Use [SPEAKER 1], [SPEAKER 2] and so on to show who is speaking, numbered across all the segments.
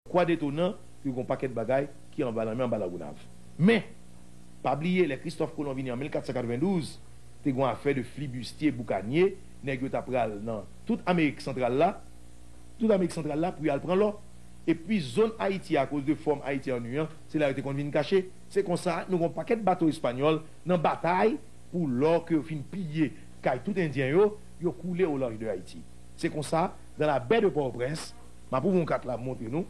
[SPEAKER 1] Quoi d'étonnant que un paquet de bagailles qui en bas la gounave. Mais, pas oublier, les Christophe Colomb vini en 1492, t'es une affaire de flibustier, boucanier, nèg yo pral dans toute Amérique centrale là, pour y aller prendre l'eau. Et puis, zone Haïti, à cause de forme Haïti en nuant, c'est là que qu'on vient cacher. C'est comme ça, nous avons un paquet de bateaux espagnols dans bataille pour l'or que fin piller, car tout Indien yo coulé au large de Haïti. C'est comme ça, dans la baie de Port-au-Prince, ma pour mon carte là, montre nous.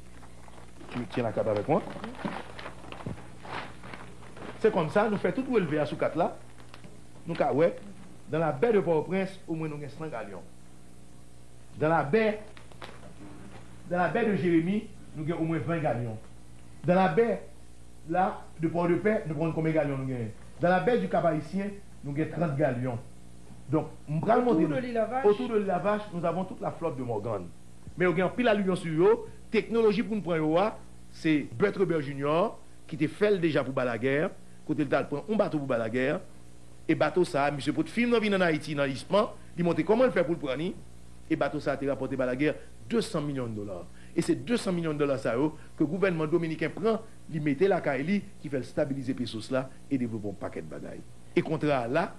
[SPEAKER 1] Tu tiens la carte avec moi. C'est comme ça, nous faisons tout relever à sous carte là. Nous ouais, dans la baie de Port-au-Prince, au moins nous avons 100 galions. Dans la baie de Jérémie, nous avons au moins 20 galions. Dans la baie là, de Port-de-Paix, nous avons combien de galions nous avons? Dans la baie du Cap-Haïtien, nous avons 30 galions. Donc, autour de l'île Vache, nous avons toute la flotte de Morgan. Mais nous avons pile l'alluvion sur eux. Technologie pour nous prendre, c'est Butterbeer Junior qui te fait déjà pour la guerre. Côté le prend un bateau pour la guerre. Et bateau ça, monsieur pour film en Haïti dans l'Ispan, il montre comment il fait pour le prendre. Et bateau ça a été rapporté par la guerre 200 millions de dollars. Et c'est 200 millions de dollars ça, que le gouvernement dominicain prend, il mettait la Kaili qui fait stabiliser pesos là et développer un paquet de bagailles. Et contraire là,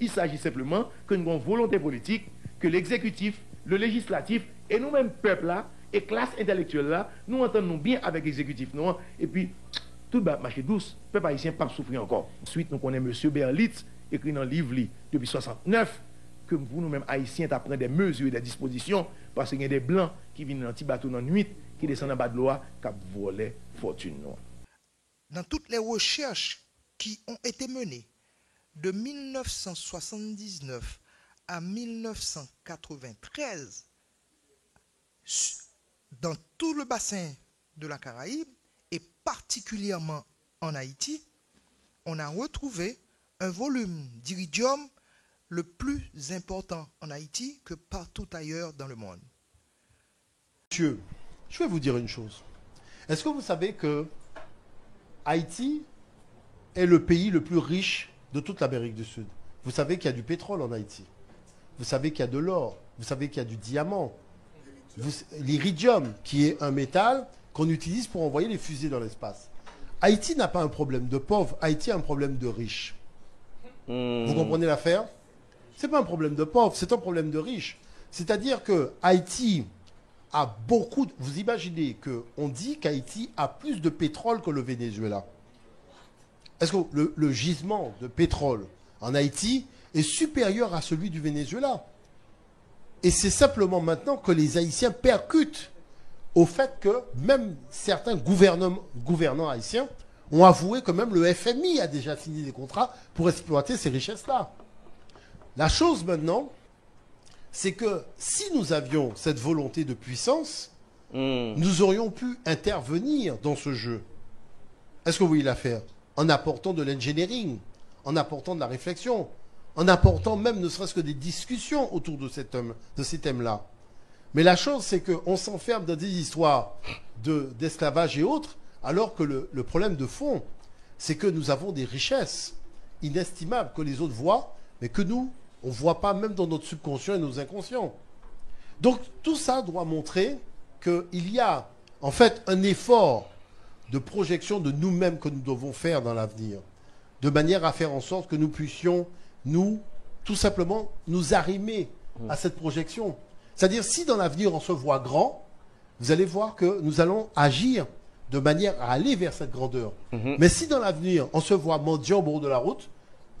[SPEAKER 1] il s'agit simplement que nous avons une volonté politique, que l'exécutif, le législatif et nous-mêmes, peuple là, et classe intellectuelle là, nous entendons bien avec l'exécutif nous, et puis tout va marcher douce, le peuple haïtien pas souffrir encore. Ensuite, nous connaissons M. Berlitz, écrit dans le livre depuis 69, que vous nous-mêmes haïtiens prendre des mesures et des dispositions, parce qu'il y a des blancs qui viennent dans un petit bateau dans la nuit, qui descendent en bas de l'eau, qui volent fortune.
[SPEAKER 2] Dans toutes les recherches qui ont été menées de 1979 à 1993 dans tout le bassin de la Caraïbe et particulièrement en Haïti, on a retrouvé un volume d'iridium le plus important en Haïti que partout ailleurs dans le monde.
[SPEAKER 3] Monsieur, je vais vous dire une chose. Est-ce que vous savez que Haïti est le pays le plus riche de toute l'Amérique du Sud? Vous savez qu'il y a du pétrole en Haïti. Vous savez qu'il y a de l'or. Vous savez qu'il y a du diamant. L'iridium, qui est un métal qu'on utilise pour envoyer les fusées dans l'espace. Haïti n'a pas un problème de pauvre. Haïti a un problème de riche. Vous comprenez l'affaire? Ce n'est pas un problème de pauvre, c'est un problème de riche. C'est-à-dire que Haïti a beaucoup... Vous imaginez qu'on dit qu'Haïti a plus de pétrole que le Venezuela. Est-ce que le gisement de pétrole en Haïti est supérieur à celui du Venezuela? Et c'est simplement maintenant que les Haïtiens percutent au fait que même certains gouvernants haïtiens ont avoué que même le FMI a déjà signé des contrats pour exploiter ces richesses-là. La chose maintenant, c'est que si nous avions cette volonté de puissance, nous aurions pu intervenir dans ce jeu. Est-ce que vous voyez l'affaire? En apportant de l'engineering, en apportant de la réflexion, en apportant même ne serait-ce que des discussions autour de ces thèmes-là. Mais la chose, c'est qu'on s'enferme dans des histoires d'esclavage et autres, alors que le problème de fond, c'est que nous avons des richesses inestimables que les autres voient, mais que nous, on ne voit pas même dans notre subconscient et nos inconscients. Donc tout ça doit montrer qu'il y a en fait un effort de projection de nous-mêmes que nous devons faire dans l'avenir, de manière à faire en sorte que nous puissions, nous, tout simplement, nous arrimer à cette projection. C'est-à-dire, si dans l'avenir on se voit grand, vous allez voir que nous allons agir de manière à aller vers cette grandeur. Mais si dans l'avenir on se voit mendiant au bord de la route,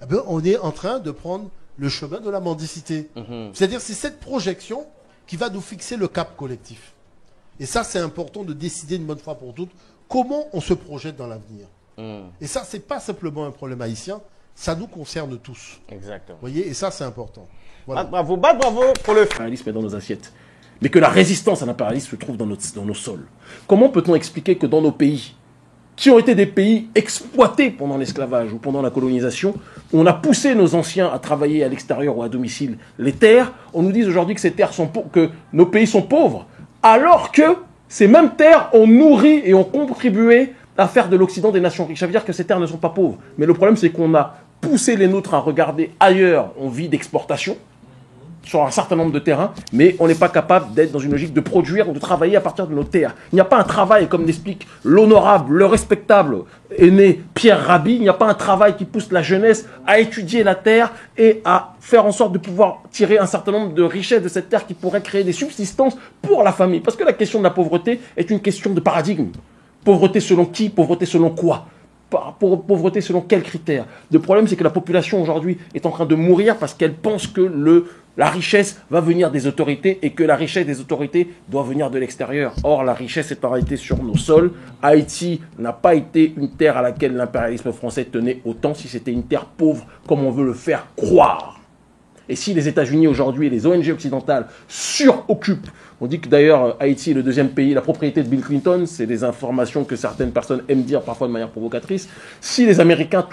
[SPEAKER 3] eh bien, on est en train de prendre le chemin de la mendicité. C'est-à-dire, c'est cette projection qui va nous fixer le cap collectif. Et ça, c'est important de décider une bonne fois pour toutes comment on se projette dans l'avenir. Et ça, c'est pas simplement un problème haïtien, ça nous concerne tous.
[SPEAKER 4] Exactement.
[SPEAKER 3] Vous voyez, et ça, c'est important. Voilà.
[SPEAKER 4] Bravo pour le impérialisme dans nos assiettes. Mais que la résistance à l'impérialisme se trouve dans nos sols. Comment peut-on expliquer que dans nos pays, qui ont été des pays exploités pendant l'esclavage ou pendant la colonisation, où on a poussé nos anciens à travailler à l'extérieur ou à domicile les terres, on nous dit aujourd'hui que ces terres sont que nos pays sont pauvres, alors que ces mêmes terres ont nourri et ont contribué à faire de l'Occident des nations riches. Ça veut dire que ces terres ne sont pas pauvres. Mais le problème, c'est qu'on a poussé les nôtres à regarder ailleurs. On vit d'exportation. sur un certain nombre de terrains, mais on n'est pas capable d'être dans une logique de produire ou de travailler à partir de nos terres. Il n'y a pas un travail, comme l'explique l'honorable, le respectable aîné Pierre Rabhi, il n'y a pas un travail qui pousse la jeunesse à étudier la terre et à faire en sorte de pouvoir tirer un certain nombre de richesses de cette terre qui pourraient créer des subsistances pour la famille. Parce que la question de la pauvreté est une question de paradigme. Pauvreté selon qui? Pauvreté selon quoi? Pauvreté selon quels critères? Le problème, c'est que la population aujourd'hui est en train de mourir parce qu'elle pense que la richesse va venir des autorités et que la richesse des autorités doit venir de l'extérieur. Or, la richesse est en réalité sur nos sols. Haïti n'a pas été une terre à laquelle l'impérialisme français tenait autant si c'était une terre pauvre comme on veut le faire croire. Et si les États-Unis aujourd'hui et les ONG occidentales suroccupent, on dit que d'ailleurs Haïti est le deuxième pays, la propriété de Bill Clinton, c'est des informations que certaines personnes aiment dire parfois de manière provocatrice, si les Américains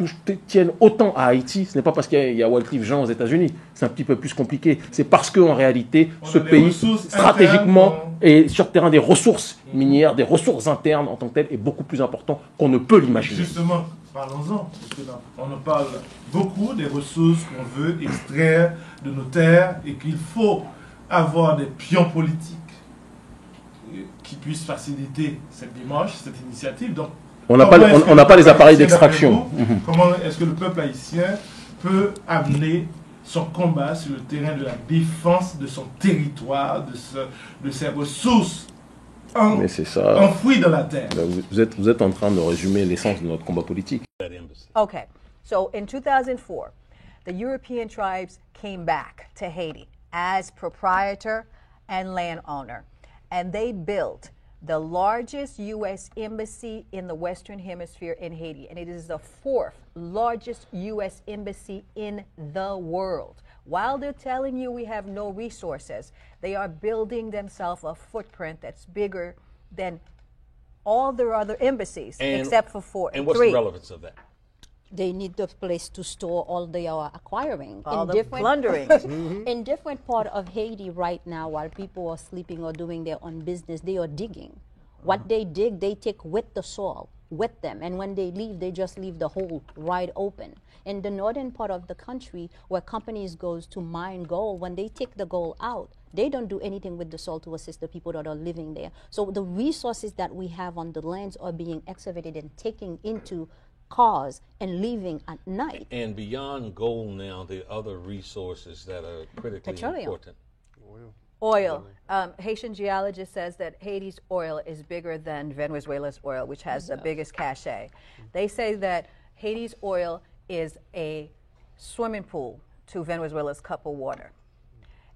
[SPEAKER 4] tiennent autant à Haïti, ce n'est pas parce qu'il y a Wycliffe Jean aux États-Unis, c'est un petit peu plus compliqué, c'est parce qu'en réalité, ce pays, stratégiquement, et sur le terrain des ressources minières, des ressources internes en tant que tel, est beaucoup plus important qu'on ne peut l'imaginer.
[SPEAKER 5] Justement, parlons-en, parce que on en parle beaucoup des ressources qu'on veut extraire de nos terres et qu'il faut avoir des pions politiques qui puissent faciliter cette démarche, cette initiative. Donc,
[SPEAKER 4] on n'a pas les appareils d'extraction.
[SPEAKER 5] Comment est-ce que le peuple haïtien peut amener son combat sur le terrain de la défense de son territoire, de ses ressources enfouies dans la terre?
[SPEAKER 4] Vous êtes en train de résumer l'essence de notre combat politique.
[SPEAKER 6] Okay, so in 2004, the European tribes came back to Haiti as proprietor and landowner, and they built the largest U.S. embassy in the Western Hemisphere in Haiti, and it is the fourth largest U.S. embassy in the world. While they're telling you we have no resources, they are building themselves a footprint that's bigger than all their other embassies, except for three.
[SPEAKER 7] And what's the relevance of that?
[SPEAKER 8] They need the place to store all they are acquiring.
[SPEAKER 6] All the plundering.
[SPEAKER 8] In different part of Haiti right now, while people are sleeping or doing their own business, they are digging. What they dig, they take with the soil, with them. And when they leave, they just leave the hole wide open. In the northern part of the country, where companies goes to mine gold, when they take the gold out, they don't do anything with the soil to assist the people that are living there. So the resources that we have on the lands are being excavated and taken into cars and leaving at night.
[SPEAKER 7] And beyond gold now, there are other resources that are critically important.
[SPEAKER 6] Oil. Haitian geologist says that Haiti's oil is bigger than Venezuela's oil, which has the biggest cachet. They say that Haiti's oil is a swimming pool to Venezuela's cup of water.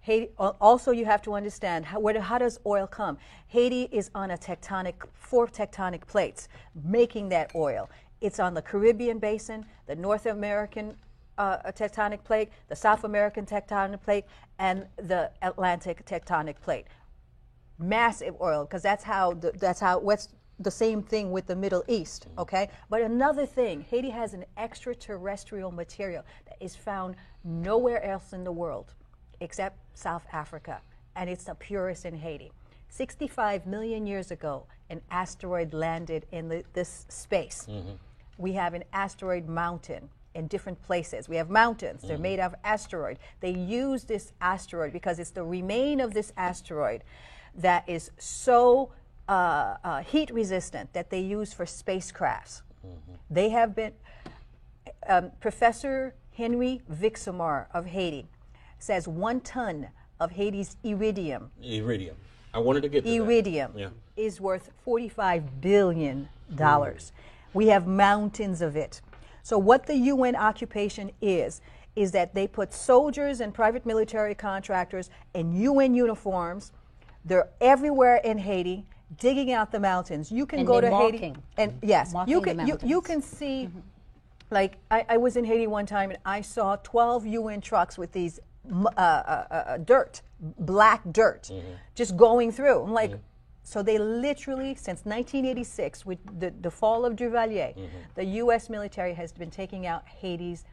[SPEAKER 6] Haiti, also, you have to understand how does oil come? Haiti is on four tectonic plates making that oil. It's on the Caribbean basin, the North American tectonic plate, the South American tectonic plate, and the Atlantic tectonic plate. Massive oil, because that's how what's the same thing with the Middle East, okay? But another thing, Haiti has an extraterrestrial material that is found nowhere else in the world except South Africa, and it's the purest in Haiti. 65 million years ago, an asteroid landed in this space. We have an asteroid mountain in different places. We have mountains. They're made of asteroid. They use this asteroid because it's the remain of this asteroid that is so heat resistant that they use for spacecrafts. They have been, Professor Henry Vixamar of Haiti says 1 ton of Haiti's iridium.
[SPEAKER 7] Iridium. I wanted to get to
[SPEAKER 6] iridium
[SPEAKER 7] that.
[SPEAKER 6] is worth $45 billion. We have mountains of it. So what the UN occupation is that they put soldiers and private military contractors in UN uniforms. They're everywhere in Haiti, digging out the mountains. You can go to Haiti, and yes, you can see. Like I was in Haiti one time, and I saw 12 UN trucks with these black dirt, just going through. I'm like. So they literally, since 1986, with the fall of Duvalier, the U.S. military has been taking out Haiti's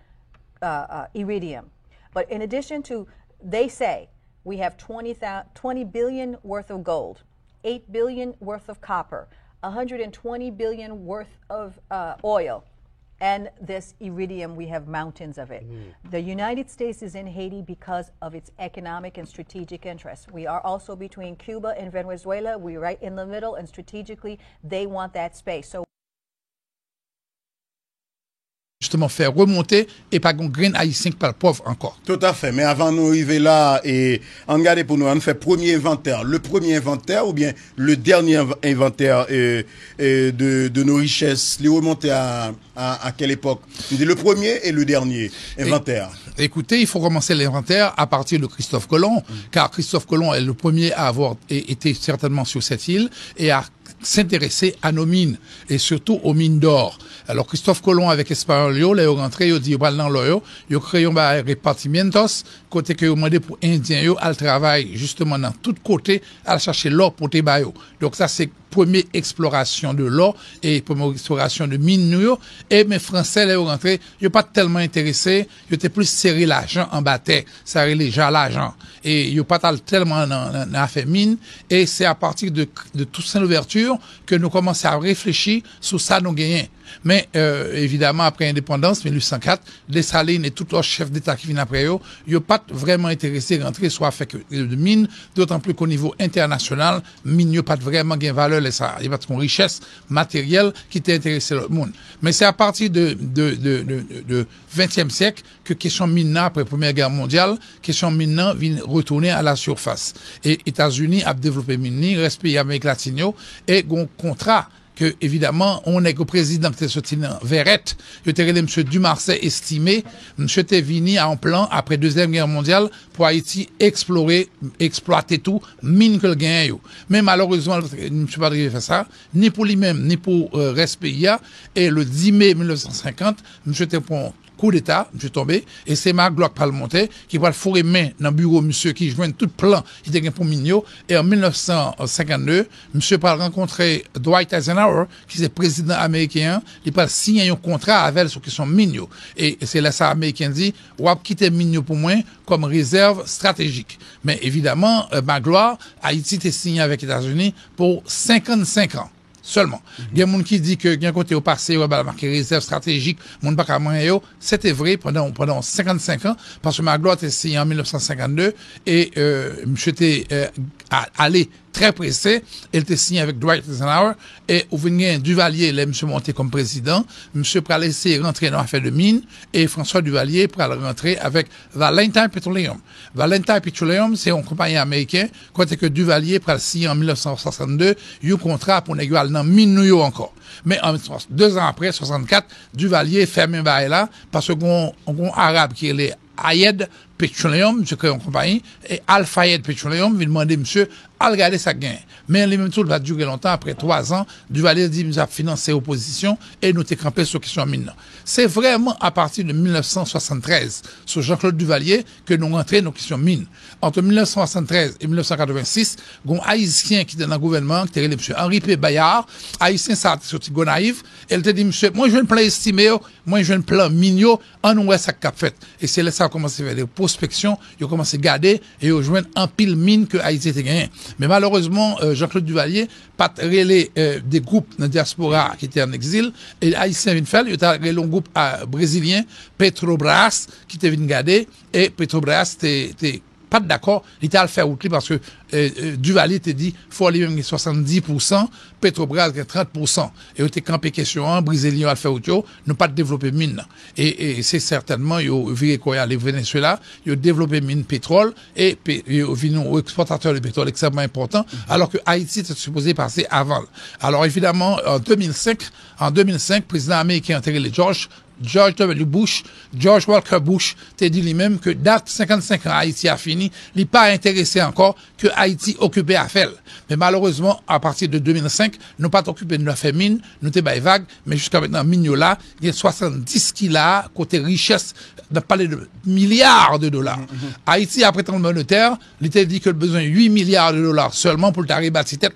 [SPEAKER 6] iridium. But in addition to, they say, we have 20 billion worth of gold, 8 billion worth of copper, 120 billion worth of oil, And this iridium, we have mountains of it. The United States is in Haiti because of its economic and strategic interests. We are also between Cuba and Venezuela. We're right in the middle, and strategically, they want that space. So
[SPEAKER 9] justement faire remonter et pas un grain haïtien qui parle pauvre encore.
[SPEAKER 10] Tout à fait. Mais avant nous arriver là, et on regarde pour nous, on fait premier inventaire. Le premier inventaire ou bien le dernier inventaire de nos richesses, les remonter à quelle époque? Le premier et le dernier inventaire.
[SPEAKER 9] Écoutez, il faut commencer l'inventaire à partir de Christophe Colomb, car Christophe Colomb est le premier à avoir été certainement sur cette île et à s'intéresser à nos mines et surtout aux mines d'or. Alors Christophe Colomb avec Espagnol, là, ils rentré, ils dit, dans l'eau, ils ont créé un répartimientos, côté que ils ont demandé pour Indiens, ils ont travaillé justement dans tout côté, à chercher l'or pour tes bails. Donc ça, c'est première exploration de l'or et première exploration de mines. Et mes Français, là, ils ont rentré, ils n'ont pas tellement intéressé, ils étaient plus serré l'argent en bataille, ça allait déjà l'argent. Et ils n'ont pas tellement dans l'affaire mine. Et c'est à partir de toute cette ouverture que nous commençons à réfléchir sur ça, nous gagnons. Mais évidemment, après l'indépendance, 1804, Dessalines et tout autre chef d'État qui vient après eux, ils n'ont pas vraiment intéressé à rentrer soit avec de mines, d'autant plus qu'au niveau international, mines n'ont pas vraiment gain valeur, il n'y a pas de richesse matérielle qui était intéressé le monde. Mais c'est à partir de 20e siècle que question mine après la Première Guerre mondiale, question mine vient retourner à la surface. Et États-Unis a développé mine, respect Amérique latine et un contrat que, évidemment, on est que président qui est sorti dans Verrette, il était M. Dumarsais estimé, M. était venu en plan après Deuxième Guerre mondiale pour Haïti exploiter tout, mine que le gagne. Mais malheureusement, M. pas arrivé à faire ça, ni pour lui-même, ni pour respect. Et le 10 mai 1950, M. était pour coup d'État, je suis tombé, et c'est Marc Glock parlementaire qui va le fourrer main dans le bureau, monsieur, qui joint tout plan, qui était pour Mignot, et en 1952, monsieur va rencontrer Dwight Eisenhower, qui est président américain, il va signer un contrat avec sur question Mignot. Et c'est là ça américain dit, on va quitter Mignot pour moi comme réserve stratégique. Mais évidemment, Magloire, Haïti était signé avec les États-Unis pour 55 ans. Seulement. Il y a des gens qui disent que, il y a un côté au passé, on va marquer réserve stratégique, mon pas qu'à c'était vrai pendant 55 ans, parce que Magloire était signé en 1952, et, monsieur était, allé très pressé, il était signé avec Dwight Eisenhower, et au venir Duvalier, là, monsieur monté comme président, monsieur pour laisser rentrer dans l'affaire de mine, et François Duvalier pour rentrer avec Valentine Petroleum. Valentine Petroleum, c'est un compagnie américain, quand que Duvalier pour signer en 1962, il y a un contrat pour négocier dans mine New York encore. Mais 2 ans après, 64, Duvalier ferme un bail là, parce qu'on arabe qui est les Ayed Petroleum, je crée une compagnie, et Al-Fayed Petroleum, il demandait, monsieur, à regarder ça gain. Mais les mêmes choses va durer longtemps, après 3 ans, Duvalier dit, nous a financé l'opposition, et nous t'es campé sur question mine. C'est vraiment à partir de 1973, sur Jean-Claude Duvalier, que nous rentrons dans question mine. Entre 1973 et 1986, un Haïtien qui était dans le gouvernement, qui était monsieur Henri P. Bayard, Haïtien, ça a été sorti Gonaïve, elle te dit, monsieur, moi, je veux un plan estimé, moi, je veux un plan mignot, en ouest ça cap fait. Et c'est là ça a commencé à faire des prospections, ils ont commencé à garder, et ils ont joué un pile mine que Haïti était gagné. Mais malheureusement, Jean-Claude Duvalier, pas relais des groupes dans la diaspora qui étaient en exil, et Haïtien vient faire, il y a un groupe brésilien, Petrobras, qui était venu garder, et Petrobras était pas d'accord, il était à le faire outiller parce que Duvalier te dit, faut aller même 70%, Petrobras 30%. Et il était campé question, Brésilien à le faire outiller, ne pas développer mine. Et c'est certainement, il a vu quoi, les Venezuela, il a développé mine pétrole, et il a vu nos exportateurs de pétrole extrêmement important, alors que Haïti était supposé passer avant. Alors évidemment, en 2005, président américain a intégré George W. Bush, George Walker Bush, t'a dit lui-même que date 55 ans Haïti a fini, il n'est pas intéressé encore que Haïti occupé à faire. Mais malheureusement, à partir de 2005, nous pas occupé de l'affaire mine, nous t'es vague, mais jusqu'à maintenant, Mignola, il y a 70 qu'il a, côté richesse, de parler de milliards de dollars. Haïti, après temps monétaire, il t'a dit que le besoin de 8 milliards de dollars seulement pour le tarif bâti tête.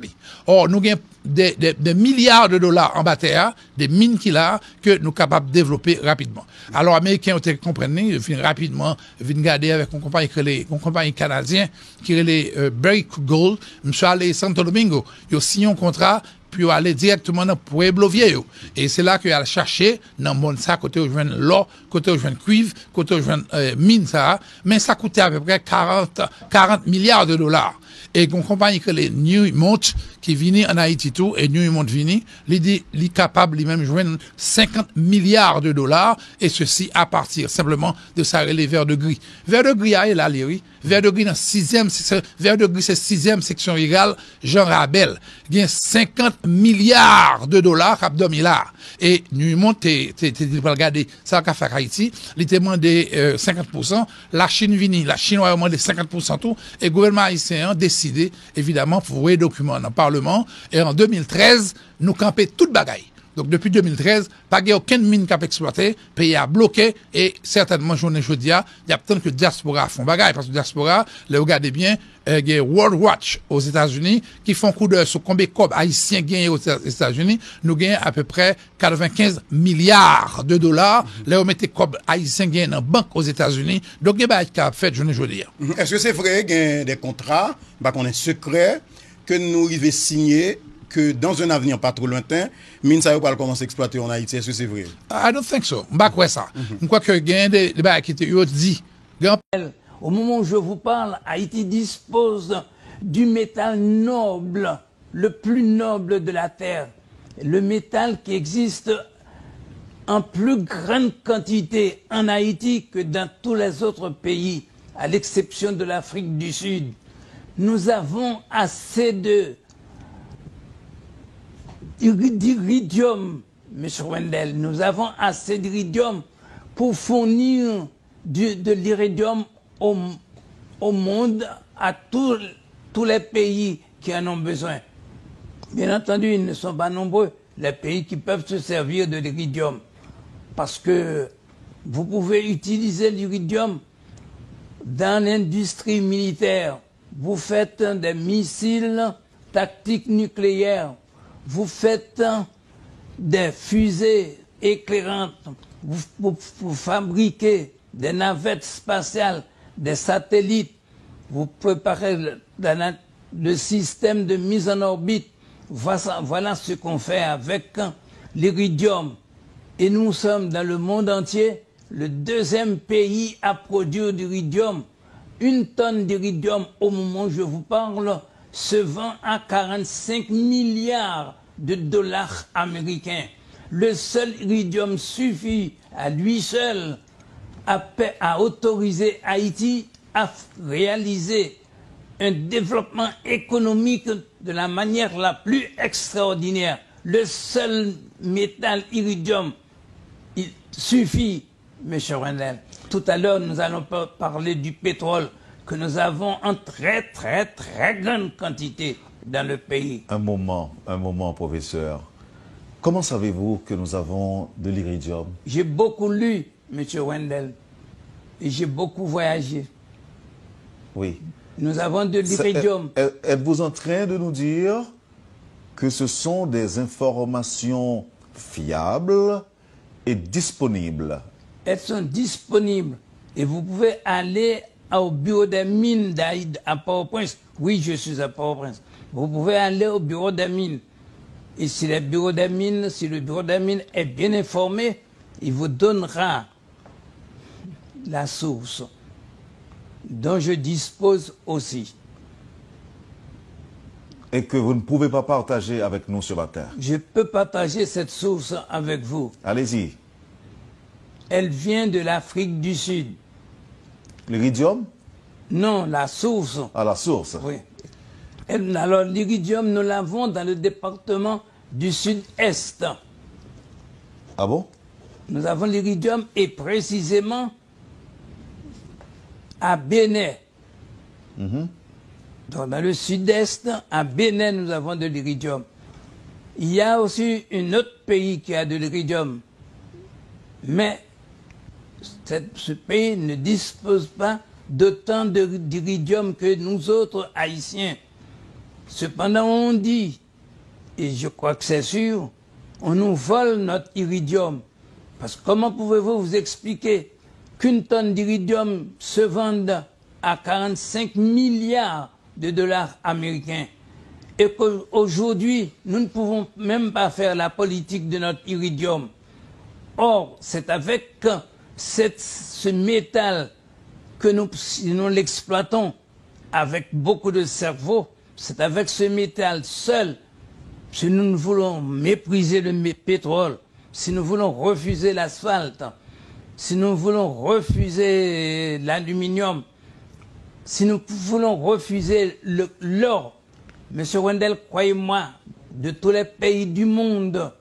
[SPEAKER 9] Or, nous avons des milliards de dollars en bataille, des mines qu'il a, que nous sommes capables de développer aller rapidement. Alors, les Américains ont compris, ils viennent rapidement, ils viennent garder avec une compagnie canadienne qui est les Barrick Gold. Monsieur allé à Santo Domingo, ils ont signé un contrat puis aller directement dans Pueblo Viejo. Et c'est là qu'il a cherché dans le monde ça, côté où je viens l'or, côté où je viens cuivre, côté où je viens mine ça. Mais ça coûtait à peu près 40 milliards de dollars. Et une compagnie que les Newmont, qui vient en Haïti tout, et Newmont vient, il est capable lui-même de joindre 50 milliards de dollars, et ceci à partir simplement de ça les verres de gris. Verre de gris, est là, oui. Verre de gris dans verre de gris, c'est 6e section égale, Jean Rabel. Il y a 50 milliards de dollars à là. Et Newmont, t'es regarder ça qu'a fait Haïti, il t'a demandé 50%, la Chine vient, la Chine a demandé 50% tout, et le gouvernement haïtien a décidé, évidemment, pour voir les documents dans le Parlement, et en 2013, nous camper toute bagaille. Donc, depuis 2013, pas qu'il y a aucune mine qui a exploité, pays a bloqué, et certainement, journée jeudi, il y a peut-être que diaspora font bagaille, parce que diaspora, là, regardez bien, il y a World Watch aux États-Unis, qui font coup d'œil sur combien de cob haïtiens gagnent aux États-Unis. Nous gagnons à peu près 95 milliards de dollars. Là, on mettait cob haïtiens gagnent dans la banque aux États-Unis. Donc, il y a des cas fait, journée jeudi.
[SPEAKER 10] Est-ce que c'est vrai qu'il y a des contrats, qu'on est secret, que nous devons signer, que dans un avenir pas trop lointain, mine ça va commencer à exploiter en Haïti? Est-ce que c'est vrai?
[SPEAKER 9] I don't think so. Je ne crois pas ça. Je crois qu'il y a des débats qui étaient dit.
[SPEAKER 11] Au moment où je vous parle, Haïti dispose du métal noble, le plus noble de la terre. Le métal qui existe en plus grande quantité en Haïti que dans tous les autres pays, à l'exception de l'Afrique du Sud. Nous avons assez d'iridium, M. Wendel, nous avons assez d'iridium pour fournir de l'iridium au monde, à tous les pays qui en ont besoin. Bien entendu, ils ne sont pas nombreux, les pays qui peuvent se servir de l'iridium. Parce que vous pouvez utiliser l'iridium dans l'industrie militaire. Vous faites des missiles tactiques nucléaires. Vous faites des fusées éclairantes. Vous fabriquez des navettes spatiales, des satellites. Vous préparez le système de mise en orbite. Voilà ce qu'on fait avec l'iridium. Et nous sommes dans le monde entier le deuxième pays à produire d'iridium. Une tonne d'iridium au moment où je vous parle se vend à 45 milliards de dollars américains. Le seul iridium suffit à lui seul à autoriser Haïti à réaliser un développement économique de la manière la plus extraordinaire. Le seul métal iridium, il suffit, M. Wendel. Tout à l'heure, nous allons parler du pétrole que nous avons en très grande quantité dans le pays.
[SPEAKER 12] Un moment, professeur. Comment savez-vous que nous avons de l'iridium?
[SPEAKER 11] J'ai beaucoup lu, M. Wendel, et j'ai beaucoup voyagé.
[SPEAKER 12] Oui.
[SPEAKER 11] Nous avons de l'iridium.
[SPEAKER 12] Êtes-vous en train de nous dire que ce sont des informations fiables et disponibles?
[SPEAKER 11] Elles sont disponibles. Et vous pouvez aller au bureau des mines à Port-au-Prince. Oui, je suis à Port-au-Prince. Vous pouvez aller au bureau des mines. Et si le bureau des mines est bien informé, il vous donnera la source dont je dispose aussi.
[SPEAKER 12] Et que vous ne pouvez pas partager avec nous ce matin.
[SPEAKER 11] Je peux partager cette source avec vous.
[SPEAKER 12] Allez-y.
[SPEAKER 11] Elle vient de l'Afrique du Sud.
[SPEAKER 12] L'iridium?
[SPEAKER 11] Non, la source.
[SPEAKER 12] Ah, la source.
[SPEAKER 11] Oui. Alors, l'iridium, nous l'avons dans le département du Sud-Est.
[SPEAKER 12] Ah bon?
[SPEAKER 11] Nous avons l'iridium et précisément à Bénin. Donc, dans le Sud-Est, à Bénin, nous avons de l'iridium. Il y a aussi un autre pays qui a de l'iridium. Mais ce pays ne dispose pas d'autant d'iridium que nous autres Haïtiens. Cependant, on dit, et je crois que c'est sûr, on nous vole notre iridium. Parce que comment pouvez-vous vous expliquer qu'une tonne d'iridium se vende à 45 milliards de dollars américains et qu'aujourd'hui, nous ne pouvons même pas faire la politique de notre iridium. Or, c'est avec ce métal que nous l'exploitons avec beaucoup de cerveau, c'est avec ce métal seul, si nous voulons mépriser le pétrole, si nous voulons refuser l'asphalte, si nous voulons refuser l'aluminium, si nous voulons refuser l'or, Monsieur Wendell, croyez-moi, de tous les pays du monde,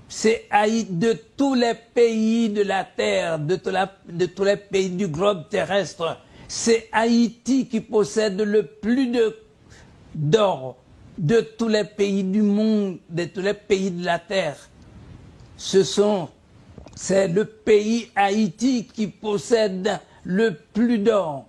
[SPEAKER 11] c'est Haïti, de tous les pays de la terre, de tous les pays du globe terrestre, c'est Haïti qui possède le plus d'or de tous les pays du monde, de tous les pays de la terre. C'est le pays Haïti qui possède le plus d'or.